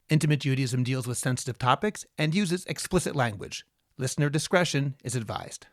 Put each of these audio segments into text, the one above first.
Intimate Judaism deals with sensitive topics and uses explicit language. Listener discretion is advised.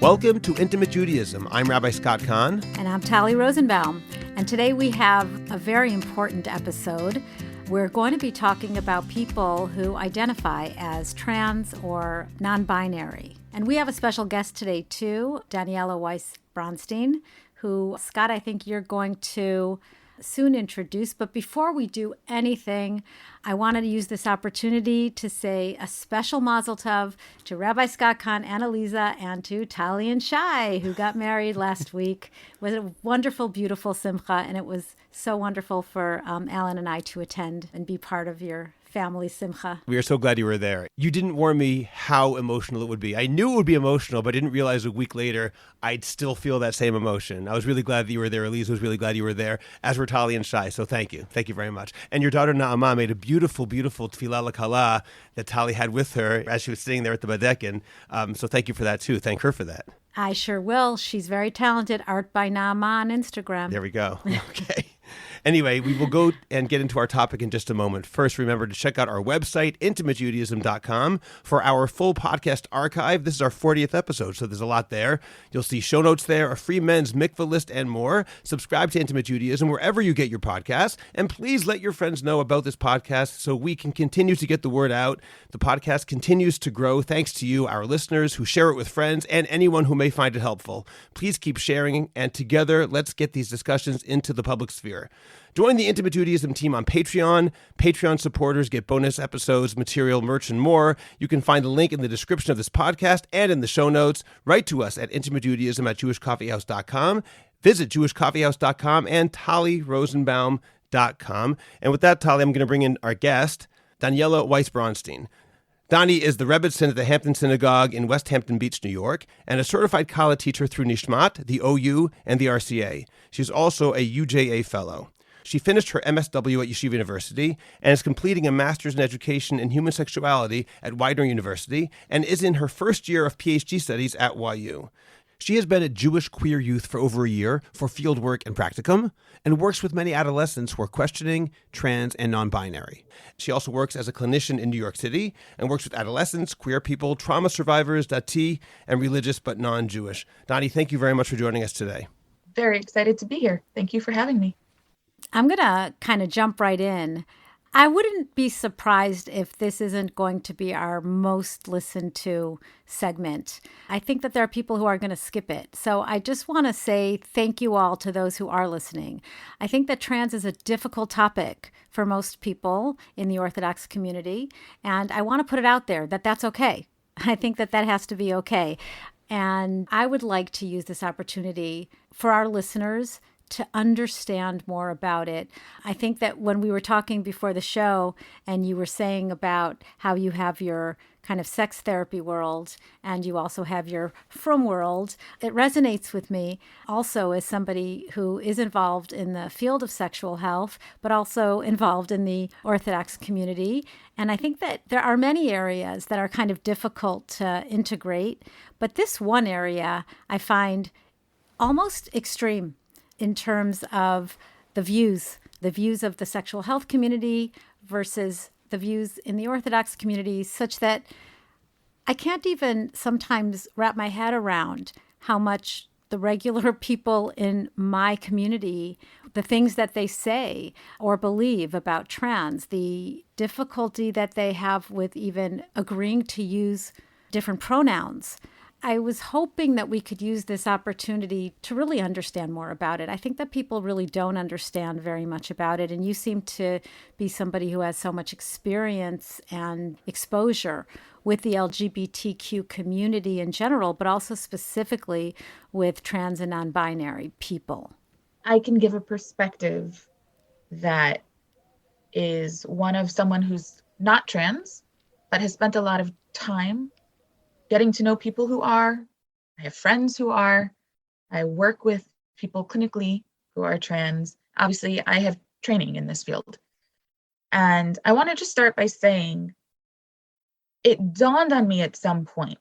Welcome to Intimate Judaism. I'm Rabbi Scott Kahn. And I'm Talli Rosenbaum. And today we have a very important episode. We're going to be talking about people who identify as trans or non-binary. And we have a special guest today, too, Daniela Weiss-Bronstein, who, Scott, I think you're going to soon introduce. But before we do anything, I wanted to use this opportunity to say a special mazel tov to Rabbi Scott Kahn, Annalisa, and to Talli and Shai, who got married last week. It was a wonderful, beautiful simcha, and it was so wonderful for Alan and I to attend and be part of your family simcha. We are so glad you were there. You didn't warn me how emotional it would be. I knew it would be emotional, but I didn't realize a week later I'd still feel that same emotion. I was really glad that you were there. Elise was really glad you were there, as were Talli and Shai. So thank you. Thank you very much. And your daughter Naama made a beautiful, beautiful tefillah l'kala that Talli had with her as she was sitting there at the Badekin. So thank you for that, too. Thank her for that. I sure will. She's very talented. Art by Naama on Instagram. There we go. Okay. Anyway, we will go and get into our topic in just a moment. First, remember to check out our website, intimatejudaism.com, for our full podcast archive. This is our 40th episode, so there's a lot there. You'll see show notes there, a free men's mikvah list, and more. Subscribe to Intimate Judaism wherever you get your podcasts, and please let your friends know about this podcast so we can continue to get the word out. The podcast continues to grow thanks to you, our listeners, who share it with friends and anyone who may find it helpful. Please keep sharing, and together, let's get these discussions into the public sphere. Join the Intimate Judaism team on Patreon. Patreon supporters get bonus episodes, material, merch, and more. You can find the link in the description of this podcast and in the show notes. Write to us at intimatejudaism@jewishcoffeehouse.com. Visit jewishcoffeehouse.com and tallirosenbaum.com. And with that, Talli, I'm going to bring in our guest, Daniela Weiss-Bronstein. Dani is the Rebitzen at the Hampton Synagogue in West Hampton Beach, New York, and a certified Kala teacher through Nishmat, the OU, and the RCA. She's also a UJA fellow. She finished her MSW at Yeshiva University and is completing a master's in education in human sexuality at Widener University and is in her first year of PhD studies at YU. She has been at Jewish Queer Youth for over a year for fieldwork and practicum and works with many adolescents who are questioning, trans, and non-binary. She also works as a clinician in New York City and works with adolescents, queer people, trauma survivors, dati, and religious but non-Jewish. Dani, thank you very much for joining us today. Very excited to be here. Thank you for having me. I'm going to kind of jump right in. I wouldn't be surprised if this isn't going to be our most listened to segment. I think that there are people who are going to skip it. So I just want to say thank you all to those who are listening. I think that trans is a difficult topic for most people in the Orthodox community. And I want to put it out there that that's okay. I think that that has to be okay. And I would like to use this opportunity for our listeners to understand more about it. I think that when we were talking before the show and you were saying about how you have your kind of sex therapy world and you also have your frum world, it resonates with me also as somebody who is involved in the field of sexual health, but also involved in the Orthodox community. And I think that there are many areas that are kind of difficult to integrate, but this one area I find almost extreme in terms of the views of the sexual health community versus the views in the Orthodox community, such that I can't even sometimes wrap my head around how much the regular people in my community, the things that they say or believe about trans, the difficulty that they have with even agreeing to use different pronouns. I was hoping that we could use this opportunity to really understand more about it. I think that people really don't understand very much about it. And you seem to be somebody who has so much experience and exposure with the LGBTQ community in general, but also specifically with trans and non-binary people. I can give a perspective that is one of someone who's not trans, but has spent a lot of time getting to know people who are. I have friends who are. I work with people clinically who are trans. Obviously, I have training in this field. And I want to just start by saying it dawned on me at some point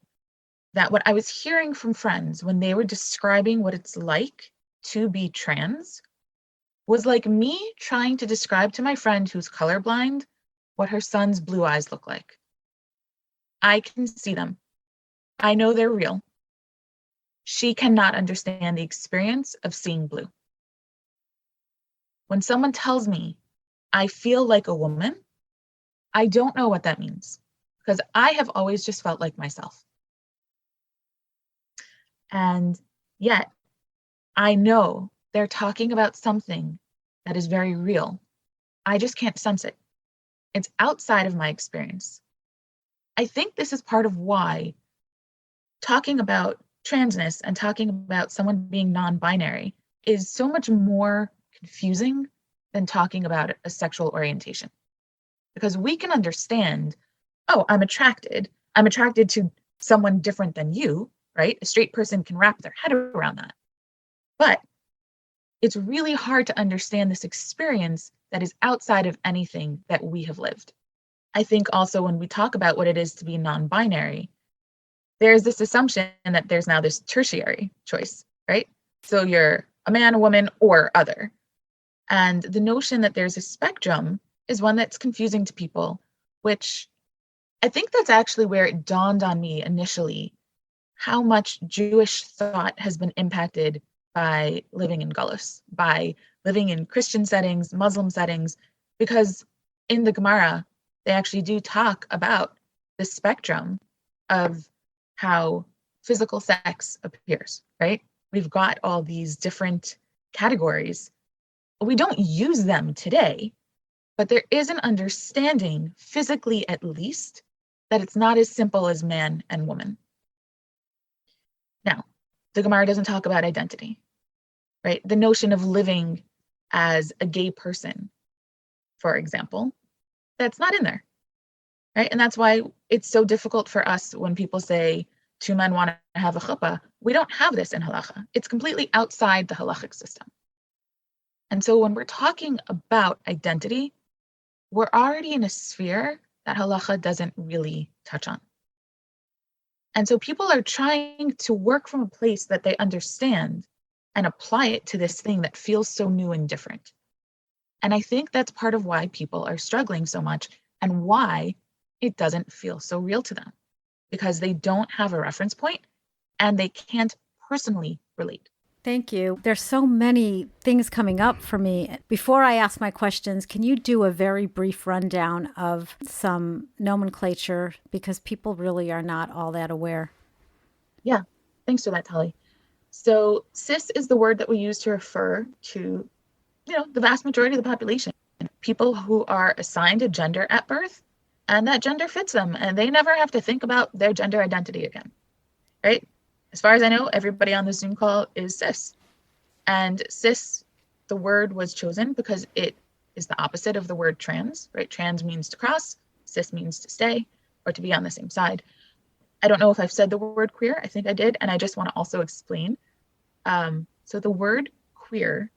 that what I was hearing from friends when they were describing what it's like to be trans was like me trying to describe to my friend who's colorblind what her son's blue eyes look like. I can see them. I know they're real. She cannot understand the experience of seeing blue. When someone tells me I feel like a woman, I don't know what that means because I have always just felt like myself. And yet I know they're talking about something that is very real. I just can't sense it. It's outside of my experience. I think this is part of why talking about transness and talking about someone being non-binary is so much more confusing than talking about a sexual orientation. Because we can understand, oh, I'm attracted to someone different than you, right? A straight person can wrap their head around that. But it's really hard to understand this experience that is outside of anything that we have lived. I think also when we talk about what it is to be non-binary, there's this assumption that there's now this tertiary choice, right? So you're a man, a woman, or other. And the notion that there's a spectrum is one that's confusing to people, which I think that's actually where it dawned on me initially how much Jewish thought has been impacted by living in Gullus, by living in Christian settings, Muslim settings, because in the Gemara, they actually do talk about the spectrum of how physical sex appears, right? We've got all these different categories. We don't use them today, but there is an understanding, physically at least, that it's not as simple as man and woman. Now, the Gemara doesn't talk about identity, right? The notion of living as a gay person, for example, that's not in there, right? And that's why it's so difficult for us when people say two men want to have a chuppah. We don't have this in halacha. It's completely outside the halachic system. And so when we're talking about identity, we're already in a sphere that halacha doesn't really touch on. And so people are trying to work from a place that they understand and apply it to this thing that feels so new and different. And I think that's part of why people are struggling so much and why it doesn't feel so real to them, because they don't have a reference point and they can't personally relate. Thank you. There's so many things coming up for me. Before I ask my questions, can you do a very brief rundown of some nomenclature because people really are not all that aware? Yeah, thanks for that, Talli. So cis is the word that we use to refer to, the vast majority of the population, people who are assigned a gender at birth and that gender fits them and they never have to think about their gender identity again, right? As far as I know, everybody on the Zoom call is cis. And cis, the word was chosen because it is the opposite of the word trans, right? Trans means to cross, cis means to stay or to be on the same side. I don't know if I've said the word queer. I think I did. And I just want to also explain. So the word queer,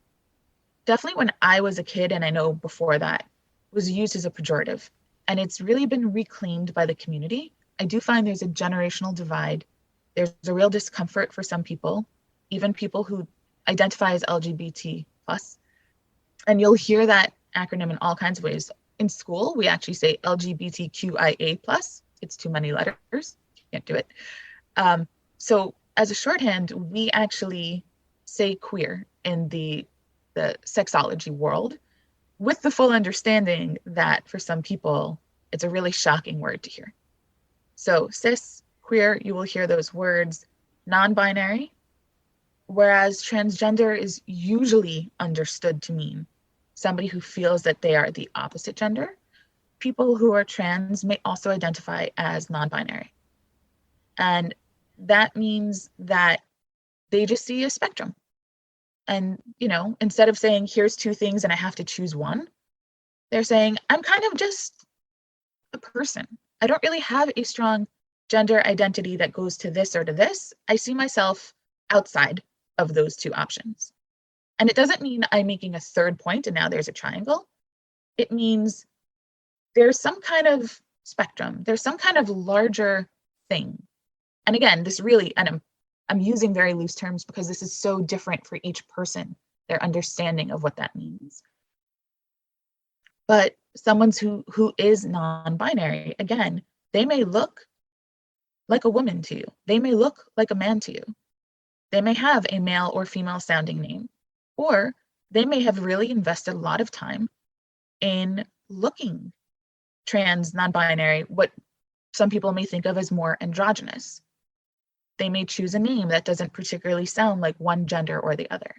definitely when I was a kid, and I know before that, was used as a pejorative. And it's really been reclaimed by the community. I do find there's a generational divide. There's a real discomfort for some people, even people who identify as LGBT plus. And you'll hear that acronym in all kinds of ways. In school, we actually say LGBTQIA plus. It's too many letters. Can't do it. So as a shorthand, we actually say queer in the sexology world with the full understanding that for some people, it's a really shocking word to hear. So cis, queer, you will hear those words. Non-binary, whereas transgender is usually understood to mean somebody who feels that they are the opposite gender. People who are trans may also identify as non-binary. And that means that they just see a spectrum. And, instead of saying, here's two things and I have to choose one, they're saying, I'm kind of just a person. I don't really have a strong gender identity that goes to this or to this. I see myself outside of those two options. And it doesn't mean I'm making a third point and now there's a triangle. It means there's some kind of spectrum. There's some kind of larger thing And again, this really, and I'm using very loose terms because this is so different for each person, their understanding of what that means. But someone who is non-binary, again, they may look like a woman to you. They may look like a man to you. They may have a male or female sounding name, or they may have really invested a lot of time in looking trans, non-binary, what some people may think of as more androgynous. They may choose a name that doesn't particularly sound like one gender or the other.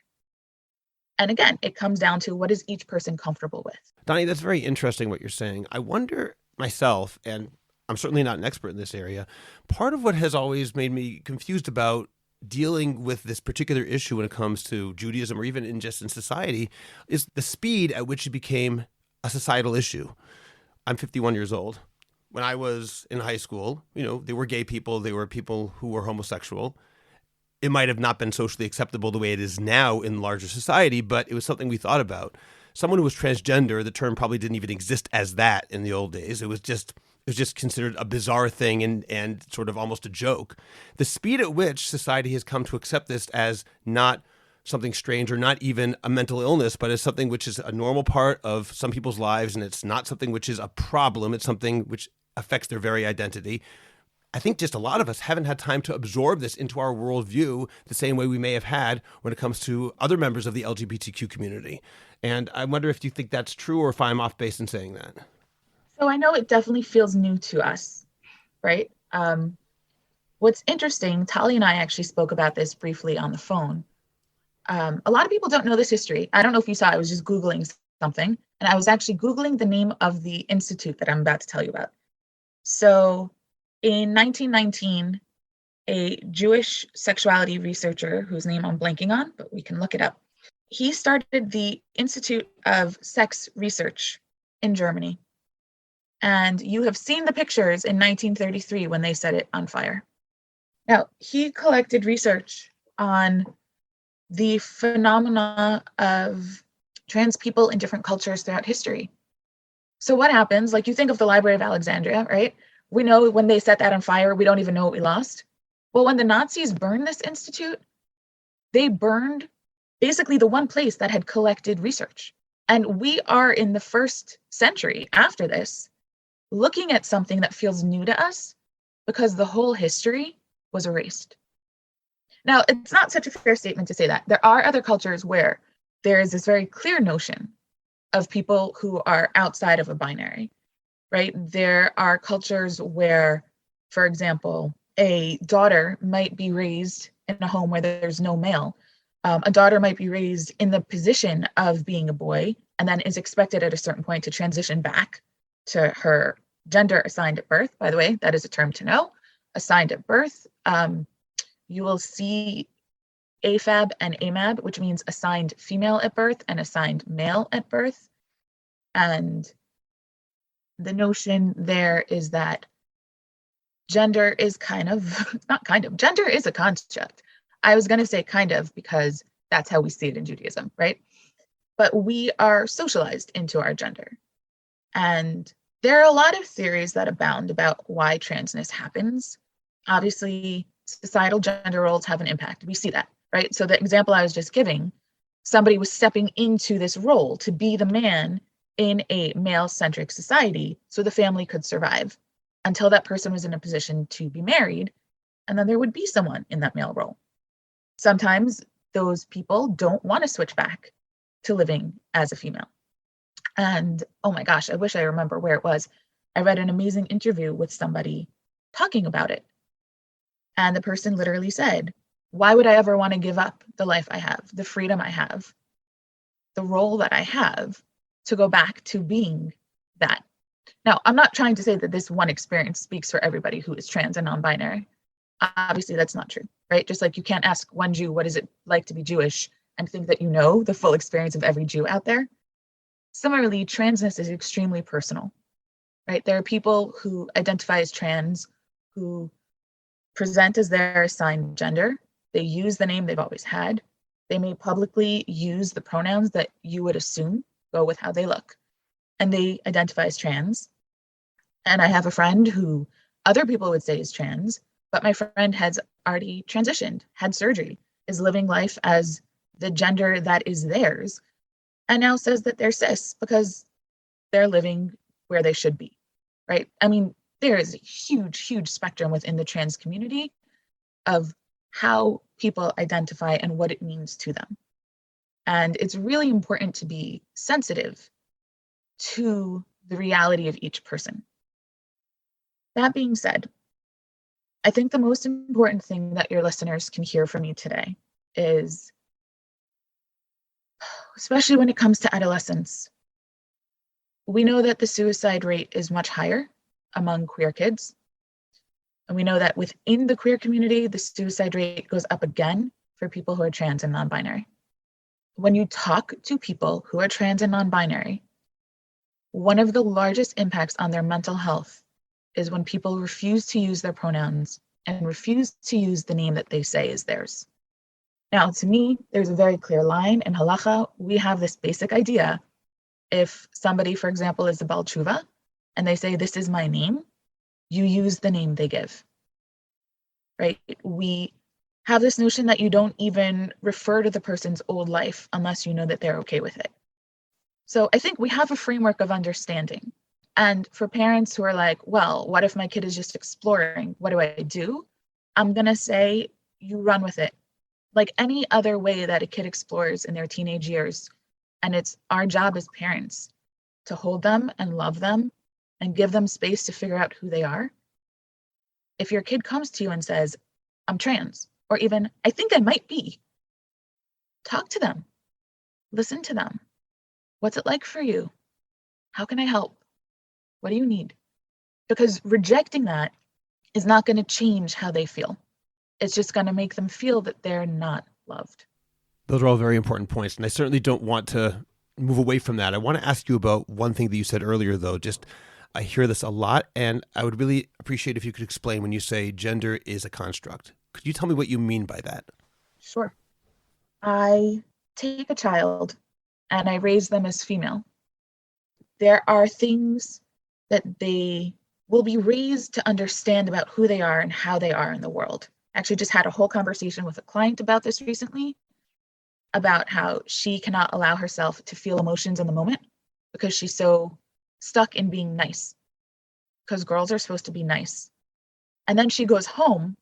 And again, it comes down to what is each person comfortable with. Donnie, that's very interesting what you're saying. I wonder myself, and I'm certainly not an expert in this area, part of what has always made me confused about dealing with this particular issue when it comes to Judaism or even in society is the speed at which it became a societal issue. I'm 51 years old. When I was in high school, there were gay people, there were people who were homosexual. It might have not been socially acceptable the way it is now in larger society, but it was something we thought about. Someone who was transgender, the term probably didn't even exist as that in the old days. It was just considered a bizarre thing and sort of almost a joke. The speed at which society has come to accept this as not something strange or not even a mental illness, but as something which is a normal part of some people's lives, and it's not something which is a problem. It's something which affects their very identity. I think just a lot of us haven't had time to absorb this into our worldview the same way we may have had when it comes to other members of the LGBTQ community. And I wonder if you think that's true or if I'm off base in saying that. So I know it definitely feels new to us, right? What's interesting, Talli and I actually spoke about this briefly on the phone. A lot of people don't know this history. I don't know if you saw, I was just Googling something, and I was actually Googling the name of the institute that I'm about to tell you about. So in 1919, a Jewish sexuality researcher whose name I'm blanking on, but we can look it up, he started the Institute of Sex Research in Germany. And you have seen the pictures in 1933 when they set it on fire. Now, he collected research on the phenomena of trans people in different cultures throughout history. So what happens, like you think of the Library of Alexandria, right? We know when they set that on fire, we don't even know what we lost. Well, when the Nazis burned this institute, they burned basically the one place that had collected research. And we are in the first century after this, looking at something that feels new to us because the whole history was erased. Now, it's not such a fair statement to say that. There are other cultures where there is this very clear notion of people who are outside of a binary, right? There are cultures where, for example, a daughter might be raised in a home where there's no male. A daughter might be raised in the position of being a boy and then is expected at a certain point to transition back to her gender assigned at birth. By the way, that is a term to know, assigned at birth. You will see AFAB and AMAB, which means assigned female at birth and assigned male at birth. And the notion there is that gender is gender is a construct. I was going to say kind of because that's how we see it in Judaism, right? But we are socialized into our gender. And there are a lot of theories that abound about why transness happens. Obviously, societal gender roles have an impact. We see that, right? So the example I was just giving, somebody was stepping into this role to be the man in a male-centric society so the family could survive until that person was in a position to be married, and then there would be someone in that male role. Sometimes those people don't want to switch back to living as a female. And oh my gosh, I wish I remember where it was. I read an amazing interview with somebody talking about it. And the person literally said, why would I ever want to give up the life I have, the freedom I have, the role that I have to go back to being that? Now, I'm not trying to say that this one experience speaks for everybody who is trans and non-binary. Obviously, that's not true, right? Just like you can't ask one Jew, what is it like to be Jewish, and think that you know the full experience of every Jew out there. Similarly, transness is extremely personal, right? There are people who identify as trans who present as their assigned gender. They use the name they've always had. They may publicly use the pronouns that you would assume go with how they look, and they identify as trans. And I have a friend who other people would say is trans, but my friend has already transitioned, had surgery, is living life as the gender that is theirs, and now says that they're cis because they're living where they should be, right? I mean, there is a huge, huge spectrum within the trans community of how people identify and what it means to them. And it's really important to be sensitive to the reality of each person. That being said, I think the most important thing that your listeners can hear from me today is, especially when it comes to adolescence, we know that the suicide rate is much higher among queer kids. And we know that within the queer community, the suicide rate goes up again for people who are trans and non-binary. When you talk to people who are trans and non-binary, one of the largest impacts on their mental health is when people refuse to use their pronouns and refuse to use the name that they say is theirs. Now, to me, there's a very clear line in halacha. We have this basic idea. If somebody, for example, is a Baal Tshuva, and they say, this is my name, you use the name they give, right? We have this notion that you don't even refer to the person's old life unless you know that they're okay with it. So I think we have a framework of understanding. And for parents who are like, well, what if my kid is just exploring? What do I do? I'm going to say, you run with it. Like any other way that a kid explores in their teenage years. And it's our job as parents to hold them and love them and give them space to figure out who they are. If your kid comes to you and says, I'm trans, or even, I think I might be, talk to them, listen to them. What's it like for you? How can I help? What do you need? Because rejecting that is not going to change how they feel. It's just going to make them feel that they're not loved. Those are all very important points. And I certainly don't want to move away from that. I want to ask you about one thing that you said earlier, though. Just, I hear this a lot, and I would really appreciate if you could explain when you say gender is a construct. Could you tell me what you mean by that? Sure. I take a child and I raise them as female. There are things that they will be raised to understand about who they are and how they are in the world. Actually, just had a whole conversation with a client about this recently, about how she cannot allow herself to feel emotions in the moment because she's so stuck in being nice, because girls are supposed to be nice. And then she goes home,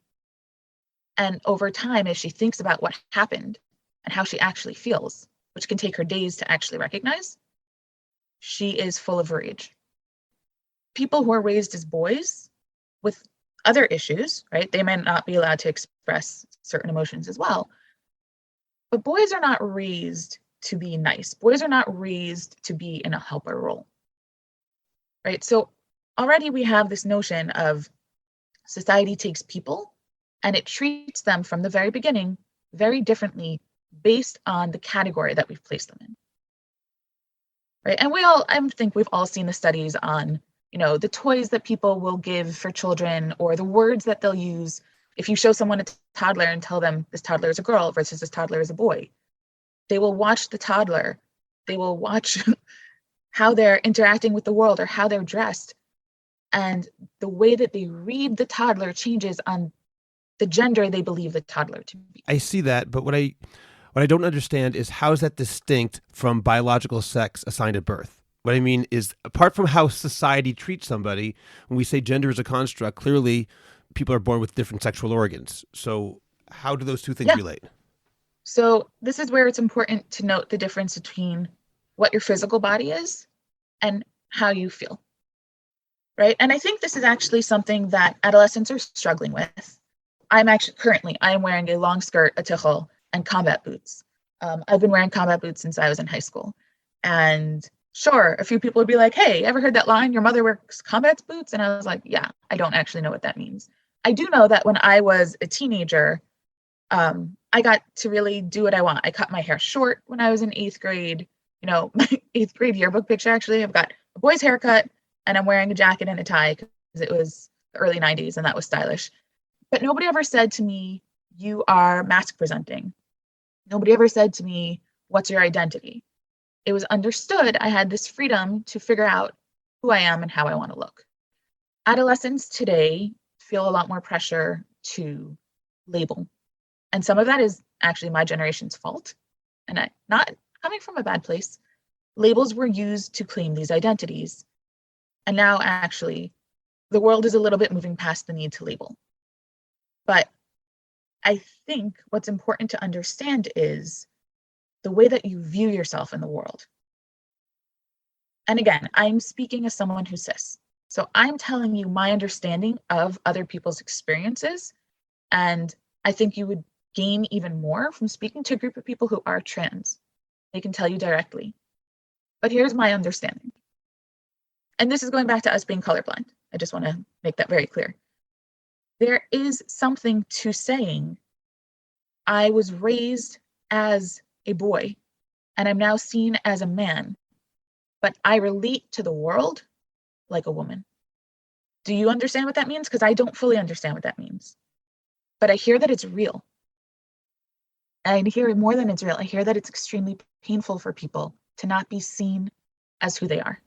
and over time, as she thinks about what happened and how she actually feels, which can take her days to actually recognize, she is full of rage. People who are raised as boys with other issues, right? They may not be allowed to express certain emotions as well. But boys are not raised to be nice. Boys are not raised to be in a helper role, right? So already we have this notion of society takes people and it treats them from the very beginning very differently based on the category that we've placed them in, right? And I think we've all seen the studies on, the toys that people will give for children or the words that they'll use. If you show someone a toddler and tell them this toddler is a girl versus this toddler is a boy, they will watch the toddler. They will watch how they're interacting with the world or how they're dressed. And the way that they read the toddler changes on the gender they believe the toddler to be. I see that, but what I don't understand is how is that distinct from biological sex assigned at birth? What I mean is, apart from how society treats somebody, when we say gender is a construct, clearly people are born with different sexual organs. So how do those two things relate? So this is where it's important to note the difference between what your physical body is and how you feel, right? And I think this is actually something that adolescents are struggling with. I am wearing a long skirt, a tichel, and combat boots. I've been wearing combat boots since I was in high school. And sure, a few people would be like, hey, ever heard that line, your mother wears combat boots? And I was like, yeah, I don't actually know what that means. I do know that when I was a teenager, I got to really do what I want. I cut my hair short when I was in 8th grade. My 8th grade yearbook picture, actually, I've got a boy's haircut and I'm wearing a jacket and a tie because it was the early 90s and that was stylish. But nobody ever said to me, you are mask presenting. Nobody ever said to me, what's your identity? It was understood I had this freedom to figure out who I am and how I want to look. Adolescents today feel a lot more pressure to label. And some of that is actually my generation's fault. And not coming from a bad place. Labels were used to claim these identities. And now actually, the world is a little bit moving past the need to label. But I think what's important to understand is the way that you view yourself in the world. And again, I'm speaking as someone who's cis. So I'm telling you my understanding of other people's experiences. And I think you would gain even more from speaking to a group of people who are trans. They can tell you directly. But here's my understanding. And this is going back to us being colorblind. I just want to make that very clear. There is something to saying, I was raised as a boy and I'm now seen as a man, but I relate to the world like a woman. Do you understand what that means? Because I don't fully understand what that means. But I hear that it's real. And I hear more than it's real. I hear that it's extremely painful for people to not be seen as who they are.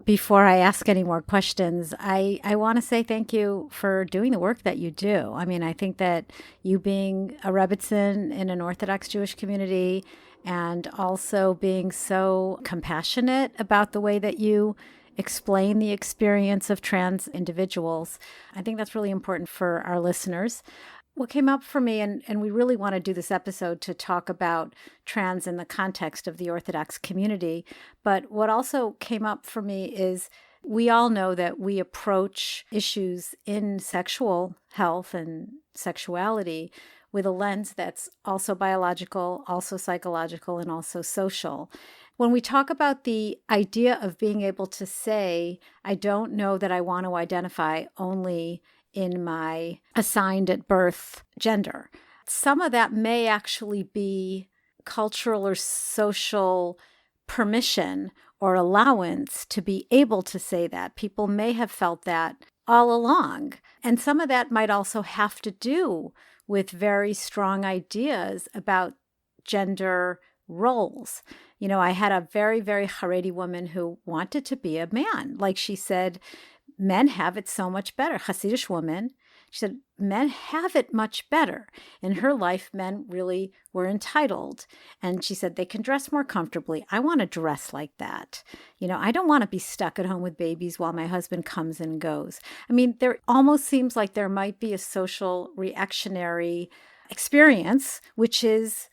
Before I ask any more questions, I want to say thank you for doing the work that you do. I mean, I think that you being a Rebitzen in an Orthodox Jewish community and also being so compassionate about the way that you explain the experience of trans individuals, I think that's really important for our listeners. What came up for me, and we really want to do this episode to talk about trans in the context of the Orthodox community, but what also came up for me is we all know that we approach issues in sexual health and sexuality with a lens that's also biological, also psychological, and also social. When we talk about the idea of being able to say, I don't know that I want to identify only in my assigned at birth gender, some of that may actually be cultural or social permission or allowance to be able to say that. People may have felt that all along. And some of that might also have to do with very strong ideas about gender roles. You know, I had a very, very Haredi woman who wanted to be a man. Like she said, men have it so much better. Hasidish woman. She said, men have it much better. In her life, men really were entitled. And she said, they can dress more comfortably. I want to dress like that. You know, I don't want to be stuck at home with babies while my husband comes and goes. I mean, there almost seems like there might be a social reactionary experience, which is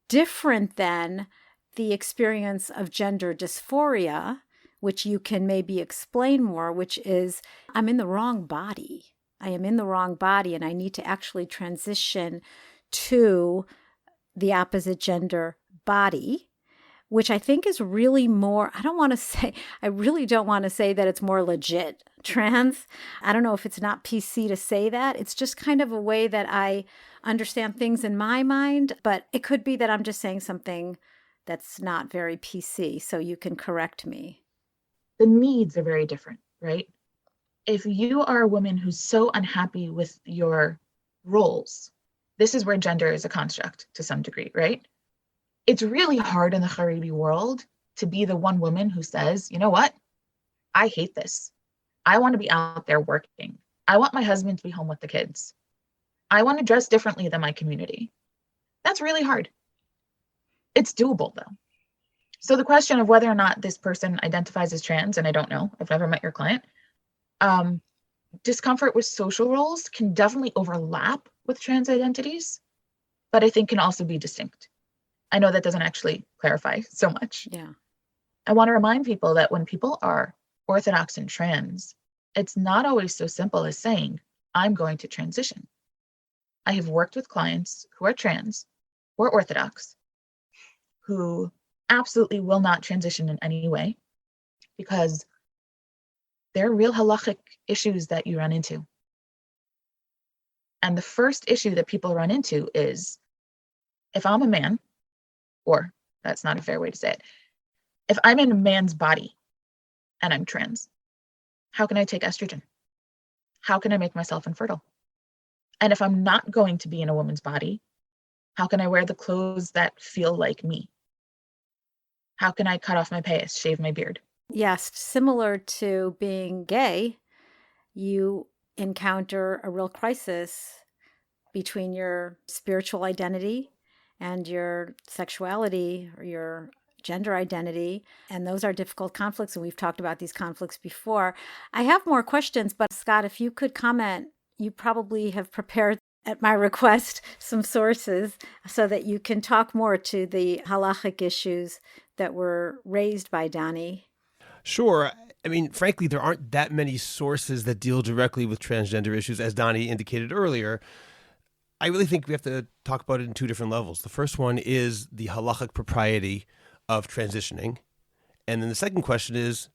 different than the experience of gender dysphoria, which you can maybe explain more, which is I'm in the wrong body. I am in the wrong body and I need to actually transition to the opposite gender body, which I think is really more, I really don't want to say that it's more legit trans. I don't know if it's not PC to say that. It's just kind of a way that I understand things in my mind, but it could be that I'm just saying something that's not very PC, so you can correct me. The needs are very different, right? If you are a woman who's so unhappy with your roles, this is where gender is a construct to some degree, right? It's really hard in the Haredi world to be the one woman who says, you know what? I hate this. I want to be out there working. I want my husband to be home with the kids. I want to dress differently than my community. That's really hard. It's doable though. So the question of whether or not this person identifies as trans, and I don't know, I've never met your client, discomfort with social roles can definitely overlap with trans identities, but I think can also be distinct. I know that doesn't actually clarify so much. Yeah. I want to remind people that when people are Orthodox and trans, it's not always so simple as saying, I'm going to transition. I have worked with clients who are trans or Orthodox who absolutely will not transition in any way because there are real halachic issues that you run into. And the first issue that people run into is, if I'm a man, or that's not a fair way to say it, if I'm in a man's body and I'm trans, how can I take estrogen? How can I make myself infertile? And if I'm not going to be in a woman's body, how can I wear the clothes that feel like me? How can I cut off my payas, shave my beard? Yes, similar to being gay, you encounter a real crisis between your spiritual identity and your sexuality or your gender identity. And those are difficult conflicts. And we've talked about these conflicts before. I have more questions, but Scott, if you could comment, you probably have prepared at my request some sources so that you can talk more to the halachic issues that were raised by Dani. Sure. I mean, frankly, there aren't that many sources that deal directly with transgender issues, as Dani indicated earlier. I really think we have to talk about it in two different levels. The first one is the halachic propriety of transitioning. And then the second question is,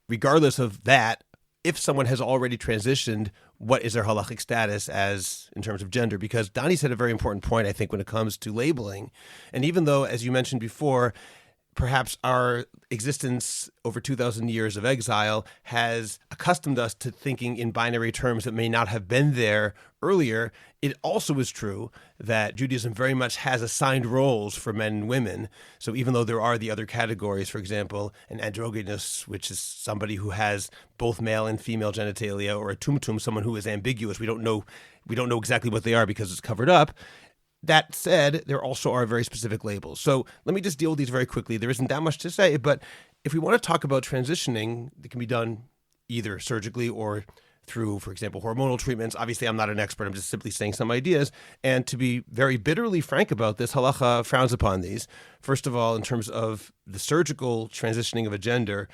regardless of that, if someone has already transitioned, what is their halachic status as in terms of gender? Because Dani said a very important point, I think, when it comes to labeling. And even though, as you mentioned before, perhaps our existence over 2,000 years of exile has accustomed us to thinking in binary terms that may not have been there earlier, it also is true that Judaism very much has assigned roles for men and women. So even though there are the other categories, for example, an androgynous, which is somebody who has both male and female genitalia, or a tumtum, someone who is ambiguous, we don't know exactly what they are because it's covered up. That said, there also are very specific labels. So let me just deal with these very quickly. There isn't that much to say, but if we want to talk about transitioning, it can be done either surgically or through, for example, hormonal treatments. Obviously, I'm not an expert. I'm just simply saying some ideas. And to be very bitterly frank about this, halacha frowns upon these. First of all, in terms of the surgical transitioning of a gender,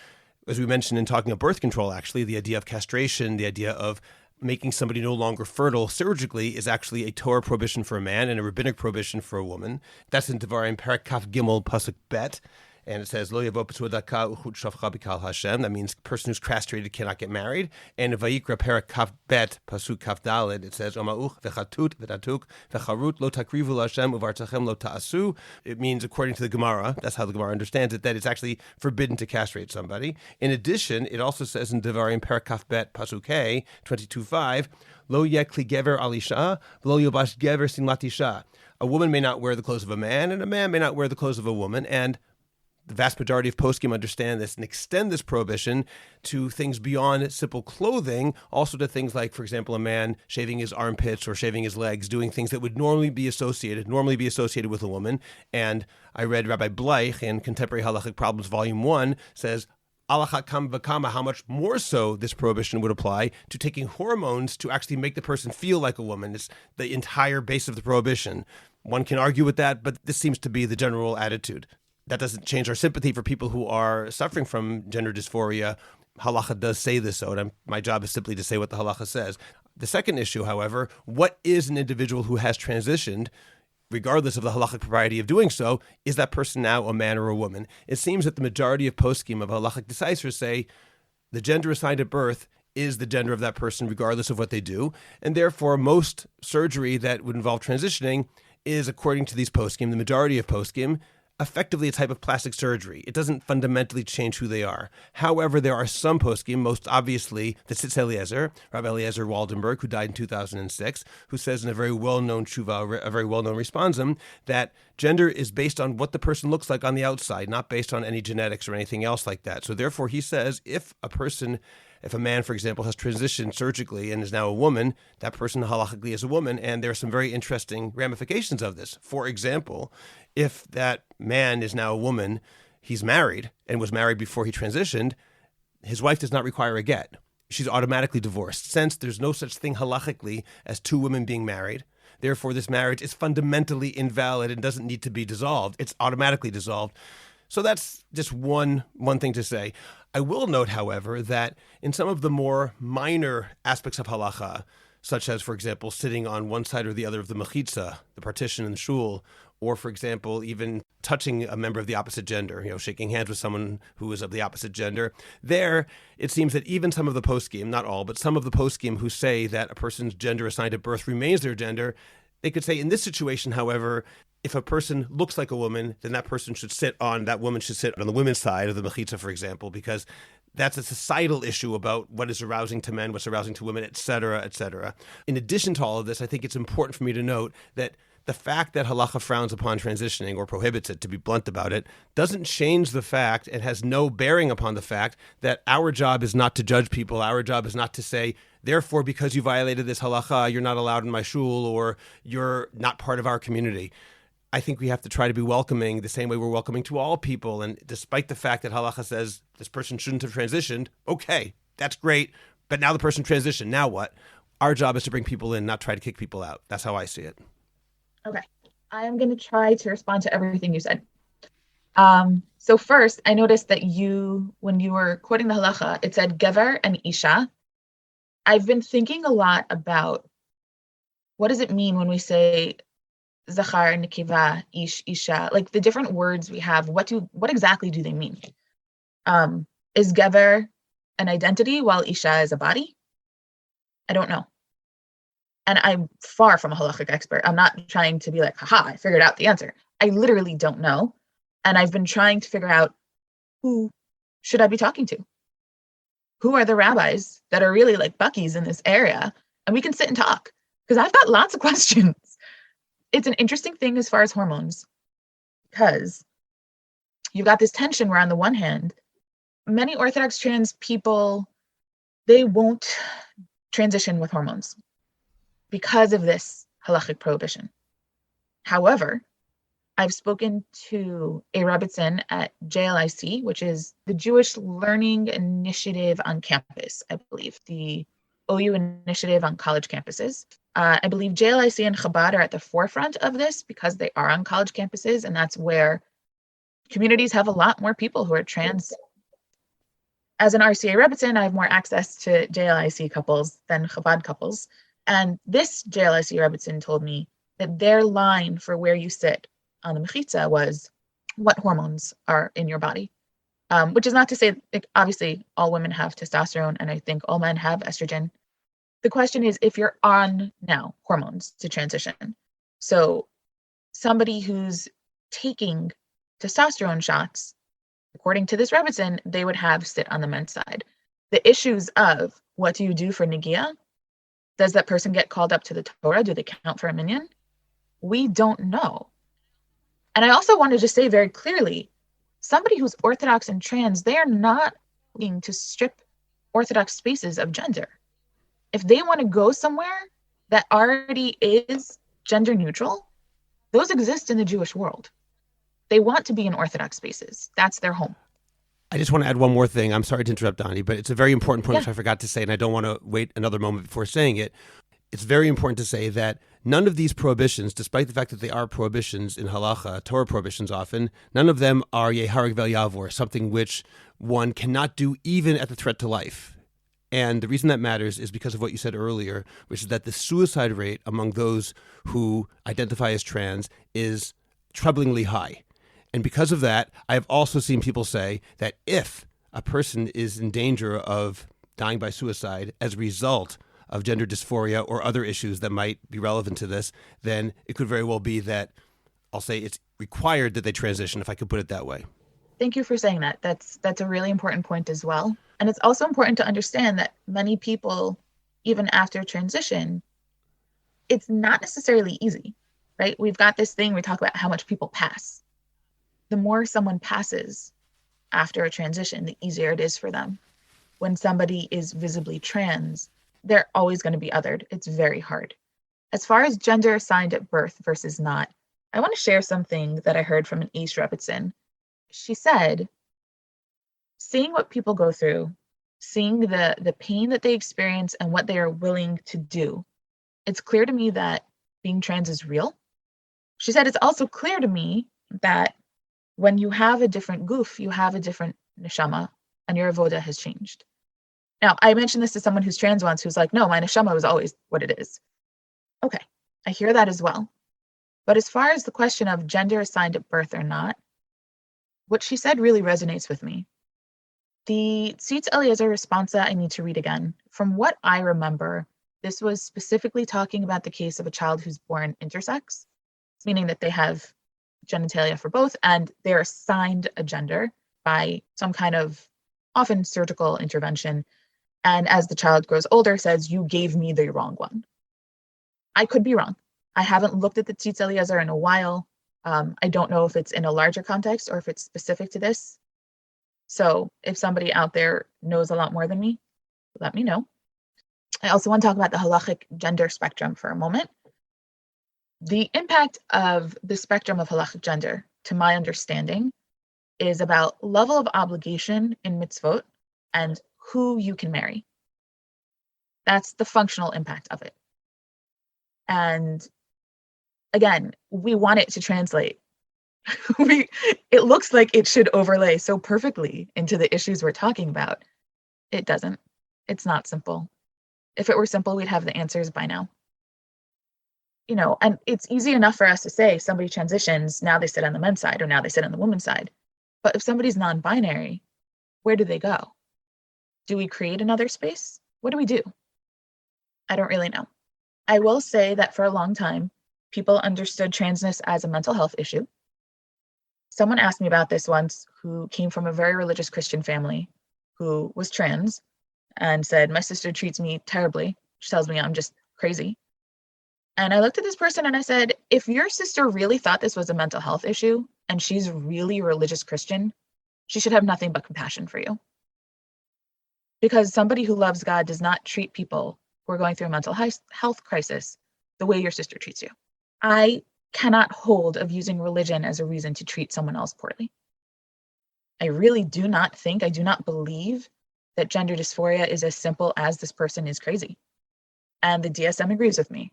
as we mentioned in talking of birth control, actually, the idea of castration, the idea of making somebody no longer fertile surgically is actually a Torah prohibition for a man and a rabbinic prohibition for a woman. That's in Devarim Perek Kaf Gimel Pasuk Bet. And it says, Lo yavo p'tu adaka uchut shavcha b'kal Hashem. That means person who's castrated cannot get married. And in Vayikra Perek Kaf Bet Pasuk Kaf Daled, it says, Oma'uch v'chatut v'tatuk v'charut lo takrivu Hashem uvartachem lo ta'asu. It means, according to the Gemara, that's how the Gemara understands it, that it's actually forbidden to castrate somebody. In addition, it also says in Devarim Perek Kaf Bet Pasuk He 22:5, Lo yekli gever alisha, v'lo yobash gever simlat isha. A woman may not wear the clothes of a man, and a man may not wear the clothes of a woman. And the vast majority of poskim understand this and extend this prohibition to things beyond simple clothing, also to things like, for example, a man shaving his armpits or shaving his legs, doing things that would normally be associated with a woman. And I read Rabbi Bleich in Contemporary Halachic Problems, Volume 1, says, Alachat kam v'kama, how much more so this prohibition would apply to taking hormones to actually make the person feel like a woman. It's the entire base of the prohibition. One can argue with that, but this seems to be the general attitude. That doesn't change our sympathy for people who are suffering from gender dysphoria. Halacha does say this, so my job is simply to say what the halacha says. The second issue, however, what is an individual who has transitioned, regardless of the halachic propriety of doing so, is that person now a man or a woman? It seems that the majority of poskim of halachic decisors say the gender assigned at birth is the gender of that person, regardless of what they do. And therefore, most surgery that would involve transitioning is, according to these poskim, the majority of poskim, effectively a type of plastic surgery. It doesn't fundamentally change who they are. However, there are some poskim, most obviously the Tzitz Eliezer, Rabbi Eliezer Waldenberg, who died in 2006, who says in a very well-known tshuva, a very well-known responsum, that gender is based on what the person looks like on the outside, not based on any genetics or anything else like that. So therefore, he says if a man, for example, has transitioned surgically and is now a woman, that person halachically is a woman, and there are some very interesting ramifications of this. For example, if that man is now a woman, he's married and was married before he transitioned, his wife does not require a get. She's automatically divorced, since there's no such thing halachically as two women being married. Therefore, this marriage is fundamentally invalid and doesn't need to be dissolved. It's automatically dissolved. So that's just one thing to say. I will note, however, that in some of the more minor aspects of halacha, such as, for example, sitting on one side or the other of the mechitza, the partition in the shul, or, for example, even touching a member of the opposite gender, shaking hands with someone who is of the opposite gender, there it seems that even some of the poskim, not all, but some of the poskim who say that a person's gender assigned at birth remains their gender, they could say in this situation, however, if a person looks like a woman, then that woman should sit on the women's side of the mechitza, for example, because that's a societal issue about what is arousing to men, what's arousing to women, et cetera, et cetera. In addition to all of this, I think it's important for me to note that the fact that halacha frowns upon transitioning or prohibits it, to be blunt about it, doesn't change the fact and has no bearing upon the fact that our job is not to judge people. Our job is not to say therefore, because you violated this halacha, you're not allowed in my shul, or you're not part of our community. I think we have to try to be welcoming the same way we're welcoming to all people. And despite the fact that halacha says this person shouldn't have transitioned, okay, that's great. But now the person transitioned. Now what? Our job is to bring people in, not try to kick people out. That's how I see it. Okay. I am going to try to respond to everything you said. So first, I noticed that when you were quoting the halacha, it said gever and isha. I've been thinking a lot about what does it mean when we say zachar, nekiva, ish, isha, like the different words we have. What exactly do they mean? Is gever an identity while isha is a body? I don't know. And I'm far from a halachic expert. I'm not trying to be like, haha, I figured out the answer. I literally don't know. And I've been trying to figure out, who should I be talking to? Who are the rabbis that are really like Buckies in this area? And we can sit and talk, because I've got lots of questions. It's an interesting thing as far as hormones, because you've got this tension where on the one hand, many Orthodox trans people, they won't transition with hormones because of this halachic prohibition. However, I've spoken to a Rebitzen at JLIC, which is the Jewish Learning Initiative on campus, I believe, the OU initiative on college campuses. I believe JLIC and Chabad are at the forefront of this because they are on college campuses, and that's where communities have a lot more people who are trans. As an RCA Rebitzen, I have more access to JLIC couples than Chabad couples. And this JLIC Rebitzen told me that their line for where you sit on the mechitza was what hormones are in your body, which is not to say, like, obviously all women have testosterone, and I think all men have estrogen. The question is if you're on now hormones to transition. So somebody who's taking testosterone shots, according to this Rebitzen, they would have sit on the men's side. The issues of what do you do for negia? Does that person get called up to the Torah? Do they count for a minyan? We don't know. And I also want to just say very clearly, somebody who's Orthodox and trans, they are not looking to strip Orthodox spaces of gender. If they want to go somewhere that already is gender neutral, those exist in the Jewish world. They want to be in Orthodox spaces. That's their home. I just want to add one more thing. I'm sorry to interrupt, Donnie, but it's a very important point, which I forgot to say, and I don't want to wait another moment before saying it. It's very important to say that none of these prohibitions, despite the fact that they are prohibitions in halacha, Torah prohibitions often, none of them are yehareg vel yavor, something which one cannot do even at the threat to life. And the reason that matters is because of what you said earlier, which is that the suicide rate among those who identify as trans is troublingly high. And because of that, I have also seen people say that if a person is in danger of dying by suicide as a result of gender dysphoria or other issues that might be relevant to this, then it could very well be that, I'll say it's required that they transition, if I could put it that way. Thank you for saying that. That's a really important point as well. And it's also important to understand that many people, even after transition, it's not necessarily easy, right? We've got this thing, we talk about how much people pass. The more someone passes after a transition, the easier it is for them. When somebody is visibly trans, they're always going to be othered. It's very hard. As far as gender assigned at birth versus not, I want to share something that I heard from an East Rebitzen. She said, seeing what people go through, seeing the pain that they experience and what they are willing to do, it's clear to me that being trans is real. She said, it's also clear to me that when you have a different goof, you have a different neshama, and your avoda has changed. Now, I mentioned this to someone who's trans once, who's like, no, my neshama was always what it is. Okay, I hear that as well. But as far as the question of gender assigned at birth or not, what she said really resonates with me. The Tzitz Eliezer responsa I need to read again. From what I remember, this was specifically talking about the case of a child who's born intersex, meaning that they have genitalia for both and they're assigned a gender by some kind of often surgical intervention. And as the child grows older, says, you gave me the wrong one. I could be wrong. I haven't looked at the Tzitz Eliezer in a while. I don't know if it's in a larger context or if it's specific to this. So if somebody out there knows a lot more than me, let me know. I also want to talk about the halachic gender spectrum for a moment. The impact of the spectrum of halachic gender, to my understanding, is about level of obligation in mitzvot and who you can marry. That's the functional impact of it. And again, we want it to translate. It looks like it should overlay so perfectly into the issues we're talking about. It doesn't. It's not simple. If it were simple, we'd have the answers by now. And it's easy enough for us to say somebody transitions, now they sit on the men's side or now they sit on the women's side. But if somebody's non-binary, where do they go? Do we create another space? What do we do? I don't really know. I will say that for a long time, people understood transness as a mental health issue. Someone asked me about this once who came from a very religious Christian family who was trans and said, my sister treats me terribly. She tells me I'm just crazy. And I looked at this person and I said, if your sister really thought this was a mental health issue and she's really a religious Christian, she should have nothing but compassion for you. Because somebody who loves God does not treat people who are going through a mental health crisis the way your sister treats you. I cannot hold of using religion as a reason to treat someone else poorly. I really do not believe that gender dysphoria is as simple as this person is crazy. And the DSM agrees with me.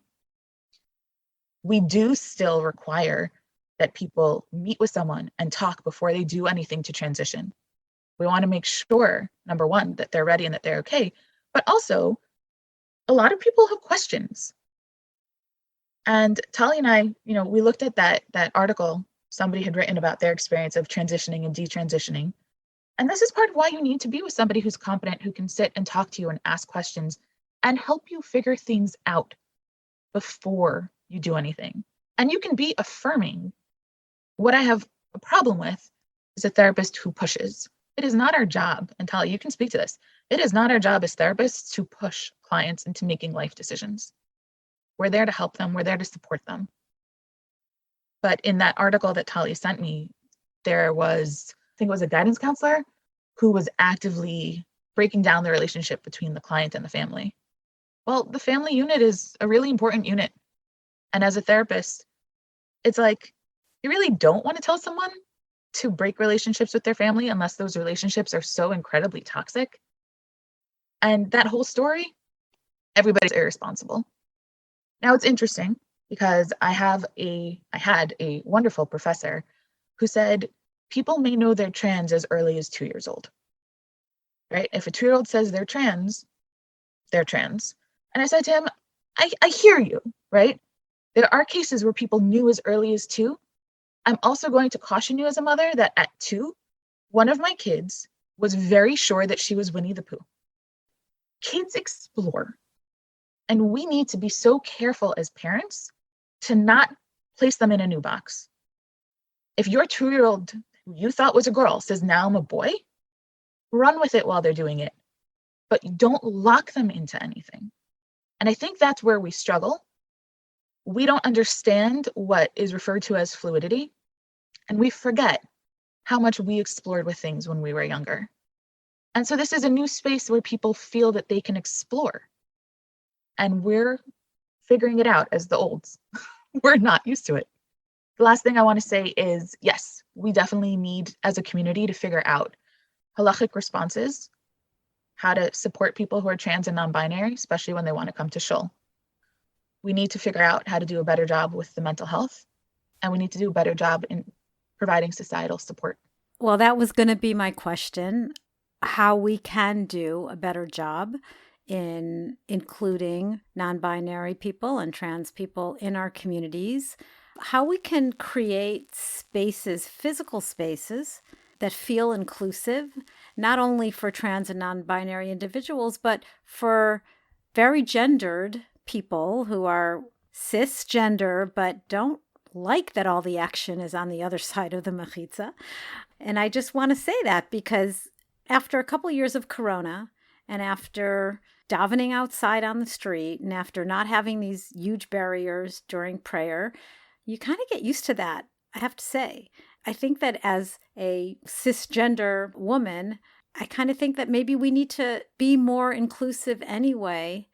We do still require that people meet with someone and talk before they do anything to transition. We want to make sure, number one, that they're ready and that they're okay. But also, a lot of people have questions. And Talli and I, we looked at that article somebody had written about their experience of transitioning and detransitioning. And this is part of why you need to be with somebody who's competent, who can sit and talk to you and ask questions and help you figure things out before you do anything. And you can be affirming. What I have a problem with is a therapist who pushes. It is not our job, and Talli, you can speak to this. It is not our job as therapists to push clients into making life decisions. We're there to help them. We're there to support them. But in that article that Talli sent me, there was, I think it was a guidance counselor who was actively breaking down the relationship between the client and the family. Well, the family unit is a really important unit. And as a therapist, it's like, you really don't want to tell someone to break relationships with their family unless those relationships are so incredibly toxic. And that whole story, everybody's irresponsible. Now it's interesting because I had a wonderful professor who said people may know they're trans as early as 2 years old, right? If a 2-year-old says they're trans, they're trans. And I said to him, I hear you, right? There are cases where people knew as early as 2. I'm also going to caution you as a mother that at 2, one of my kids was very sure that she was Winnie the Pooh. Kids explore. And we need to be so careful as parents to not place them in a new box. If your 2-year-old who you thought was a girl says, now I'm a boy, run with it while they're doing it. But don't lock them into anything. And I think that's where we struggle. We don't understand what is referred to as fluidity. And we forget how much we explored with things when we were younger. And so this is a new space where people feel that they can explore. And we're figuring it out as the olds. We're not used to it. The last thing I want to say is, yes, we definitely need as a community to figure out halachic responses, how to support people who are trans and non-binary, especially when they want to come to shul. We need to figure out how to do a better job with the mental health, and we need to do a better job in providing societal support. Well, that was going to be my question, how we can do a better job in including non-binary people and trans people in our communities, how we can create spaces, physical spaces that feel inclusive, not only for trans and non-binary individuals, but for very gendered people who are cisgender, but don't like that all the action is on the other side of the mechitza. And I just want to say that because after a couple of years of Corona and after davening outside on the street and after not having these huge barriers during prayer, you kind of get used to that, I have to say. I think that as a cisgender woman, I kind of think that maybe we need to be more inclusive anyway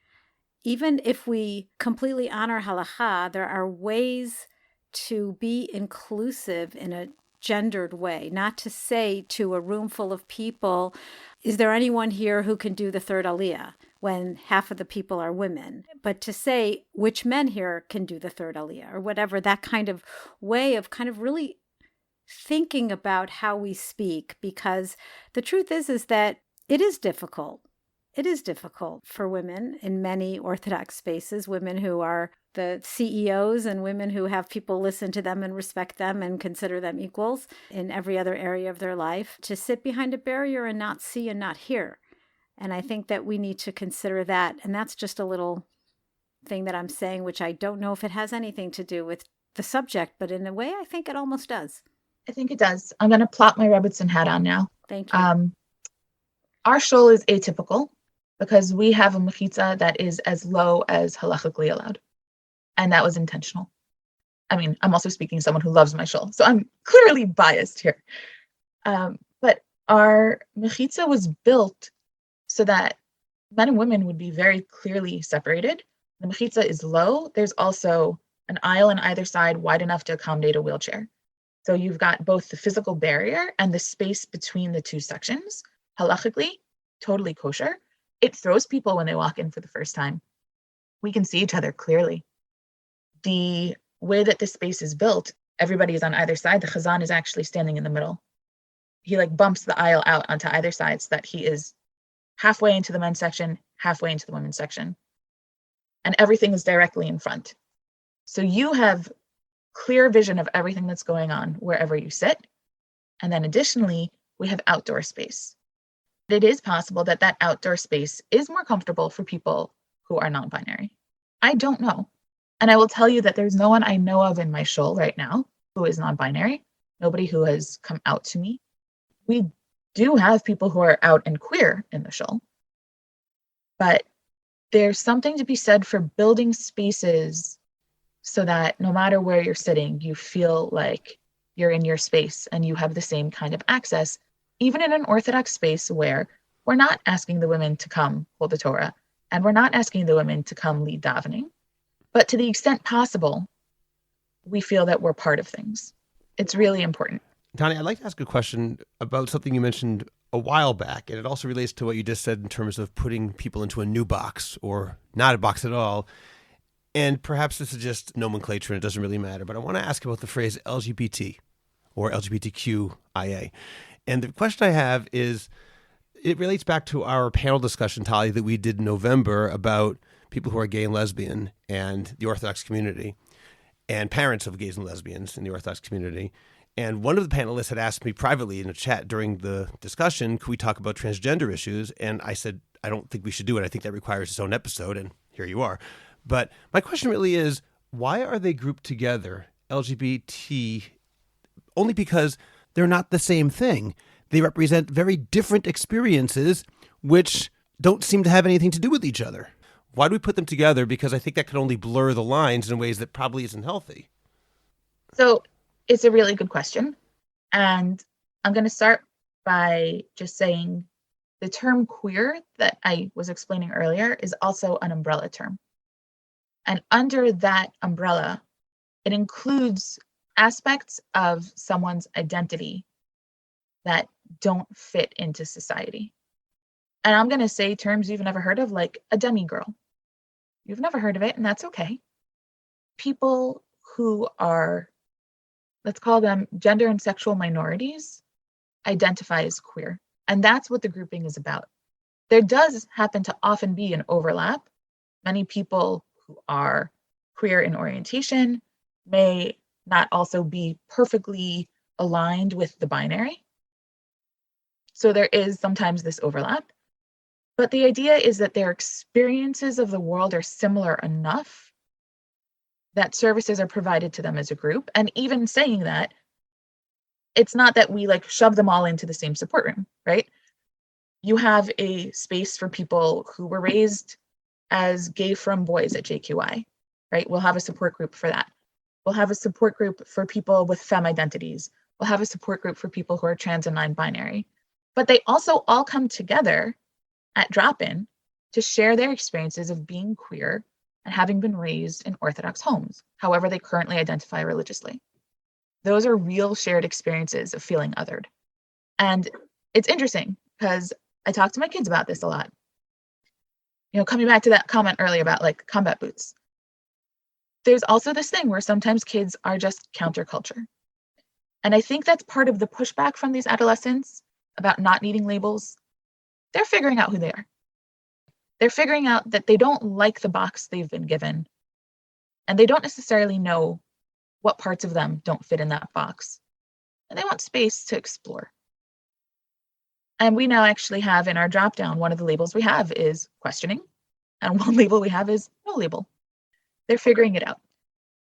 even if we completely honor halakha, there are ways to be inclusive in a gendered way, not to say to a room full of people, is there anyone here who can do the third aliyah, when half of the people are women, but to say which men here can do the third aliyah or whatever, that kind of way of kind of really thinking about how we speak, because the truth is that it is difficult. It is difficult for women in many Orthodox spaces, women who are the CEOs and women who have people listen to them and respect them and consider them equals in every other area of their life, to sit behind a barrier and not see and not hear. And I think that we need to consider that. And that's just a little thing that I'm saying, which I don't know if it has anything to do with the subject, but in a way, I think it almost does. I think it does. I'm going to plop my Rebitzen hat on now. Thank you. Our shul is atypical because we have a mechitza that is as low as halachically allowed. And that was intentional. I mean, I'm also speaking as someone who loves my shul, so I'm clearly biased here. But our mechitza was built so that men and women would be very clearly separated. The mechitza is low. There's also an aisle on either side wide enough to accommodate a wheelchair. So you've got both the physical barrier and the space between the two sections. Halachically, totally kosher. It throws people when they walk in for the first time. We can see each other clearly. The way that this space is built, everybody is on either side. The chazan is actually standing in the middle. He like bumps the aisle out onto either side so that he is halfway into the men's section, halfway into the women's section. And everything is directly in front. So you have clear vision of everything that's going on wherever you sit. And then additionally, we have outdoor space. It is possible that that outdoor space is more comfortable for people who are non-binary. I don't know. And I will tell you that there's no one I know of in my shul right now who is non-binary, nobody who has come out to me. We do have people who are out and queer in the shul, but there's something to be said for building spaces so that no matter where you're sitting, you feel like you're in your space and you have the same kind of access, even in an Orthodox space where we're not asking the women to come hold the Torah and we're not asking the women to come lead davening. But to the extent possible, we feel that we're part of things. It's really important. Talli, I'd like to ask a question about something you mentioned a while back, and it also relates to what you just said in terms of putting people into a new box or not a box at all. And perhaps this is just nomenclature and it doesn't really matter, but I want to ask about the phrase LGBT or LGBTQIA. And the question I have is, it relates back to our panel discussion, Talli, that we did in November about people who are gay and lesbian and the Orthodox community and parents of gays and lesbians in the Orthodox community. And one of the panelists had asked me privately in a chat during the discussion, could we talk about transgender issues? And I said, I don't think we should do it. I think that requires its own episode. And here you are. But my question really is, why are they grouped together, LGBT, only because they're not the same thing? They represent very different experiences, which don't seem to have anything to do with each other. Why do we put them together? Because I think that could only blur the lines in ways that probably isn't healthy. So it's a really good question. And I'm going to start by just saying the term queer that I was explaining earlier is also an umbrella term. And under that umbrella, it includes aspects of someone's identity that don't fit into society. And I'm going to say terms you've never heard of, like a demigirl. You've never heard of it, and that's okay. People who are, let's call them gender and sexual minorities, identify as queer. And that's what the grouping is about. There does happen to often be an overlap. Many people who are queer in orientation may not also be perfectly aligned with the binary. So there is sometimes this overlap. But the idea is that their experiences of the world are similar enough that services are provided to them as a group. And even saying that, it's not that we like shove them all into the same support room, right? You have a space for people who were raised as gay from boys at JQI, right? We'll have a support group for that. We'll have a support group for people with femme identities. We'll have a support group for people who are trans and non-binary. But they also all come together at drop-in to share their experiences of being queer and having been raised in Orthodox homes, however they currently identify religiously. Those are real shared experiences of feeling othered. And it's interesting because I talk to my kids about this a lot. Coming back to that comment earlier about like combat boots. There's also this thing where sometimes kids are just counterculture. And I think that's part of the pushback from these adolescents about not needing labels. They're figuring out who they are. They're figuring out that they don't like the box they've been given. And they don't necessarily know what parts of them don't fit in that box. And they want space to explore. And we now actually have in our dropdown, one of the labels we have is questioning. And one label we have is no label. They're figuring it out.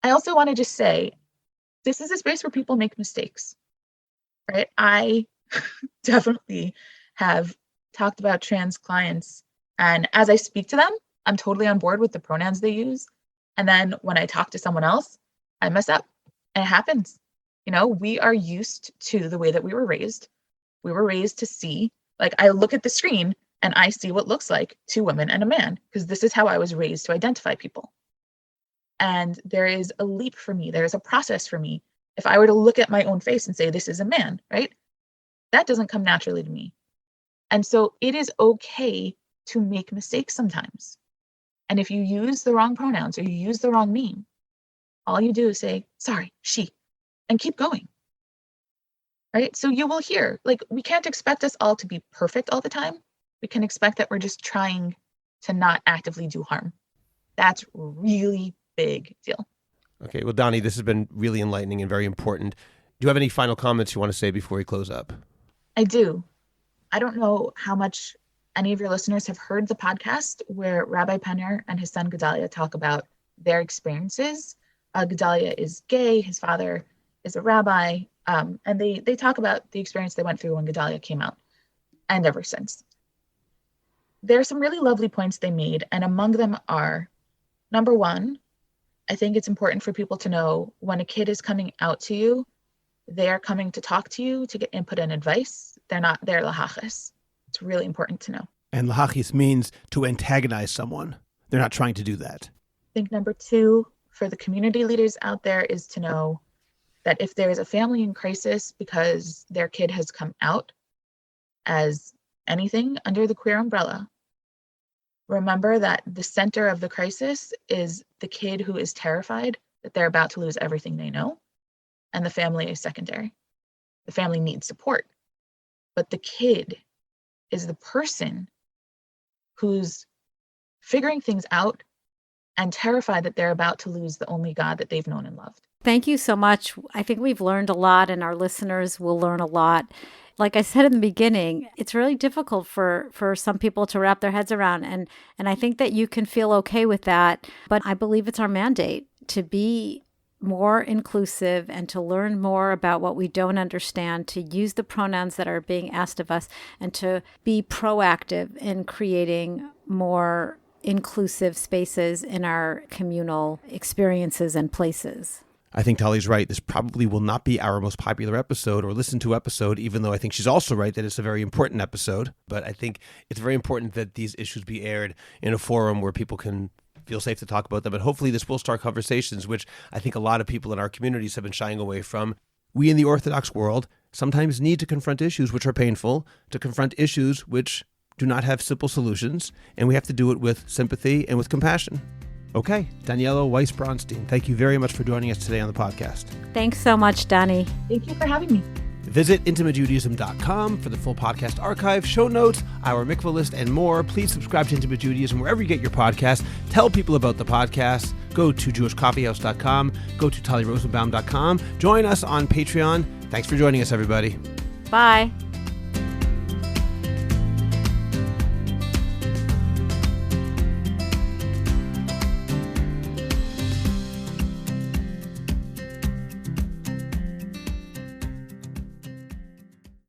I also want to just say, this is a space where people make mistakes, right? I definitely have talked about trans clients. And as I speak to them, I'm totally on board with the pronouns they use. And then when I talk to someone else, I mess up. And it happens. We are used to the way that we were raised. We were raised to see, like I look at the screen and I see what looks like two women and a man, because this is how I was raised to identify people. And there is a leap for me. There is a process for me. If I were to look at my own face and say, this is a man, right? That doesn't come naturally to me. And so it is okay to make mistakes sometimes. And if you use the wrong pronouns or you use the wrong name, all you do is say, sorry, she, and keep going. Right? So you will hear, like, we can't expect us all to be perfect all the time. We can expect that we're just trying to not actively do harm. That's really big deal. Okay. Well, Donnie, this has been really enlightening and very important. Do you have any final comments you want to say before we close up? I do. I don't know how much any of your listeners have heard the podcast where Rabbi Penner and his son Gedalia talk about their experiences. Gedalia is gay. His father is a rabbi. And they talk about the experience they went through when Gedalia came out and ever since. There are some really lovely points they made. And among them are, number one, I think it's important for people to know when a kid is coming out to you, they are coming to talk to you to get input and advice. They're not there lahachis. It's really important to know. And lahachis means to antagonize someone. They're not trying to do that. I think number two, for the community leaders out there, is to know that if there is a family in crisis because their kid has come out as anything under the queer umbrella, remember that the center of the crisis is the kid who is terrified that they're about to lose everything they know, and the family is secondary. The family needs support, but the kid is the person who's figuring things out and terrified that they're about to lose the only God that they've known and loved. Thank you so much. I think we've learned a lot and our listeners will learn a lot. Like I said in the beginning, it's really difficult for some people to wrap their heads around. And I think that you can feel okay with that. But I believe it's our mandate to be more inclusive and to learn more about what we don't understand, to use the pronouns that are being asked of us, and to be proactive in creating more inclusive spaces in our communal experiences and places. I think Talli's right. This probably will not be our most popular episode or listened to episode, even though I think she's also right that it's a very important episode. But I think it's very important that these issues be aired in a forum where people can feel safe to talk about them. But hopefully this will start conversations, which I think a lot of people in our communities have been shying away from. We in the Orthodox world sometimes need to confront issues which are painful, to confront issues which do not have simple solutions, and we have to do it with sympathy and with compassion. Okay, Daniela Weiss-Bronstein, thank you very much for joining us today on the podcast. Thanks so much, Donnie. Thank you for having me. Visit intimatejudaism.com for the full podcast archive, show notes, our mikvah list, and more. Please subscribe to Intimate Judaism wherever you get your podcasts. Tell people about the podcast. Go to jewishcoffeehouse.com. Go to tallirosenbaum.com. Join us on Patreon. Thanks for joining us, everybody. Bye.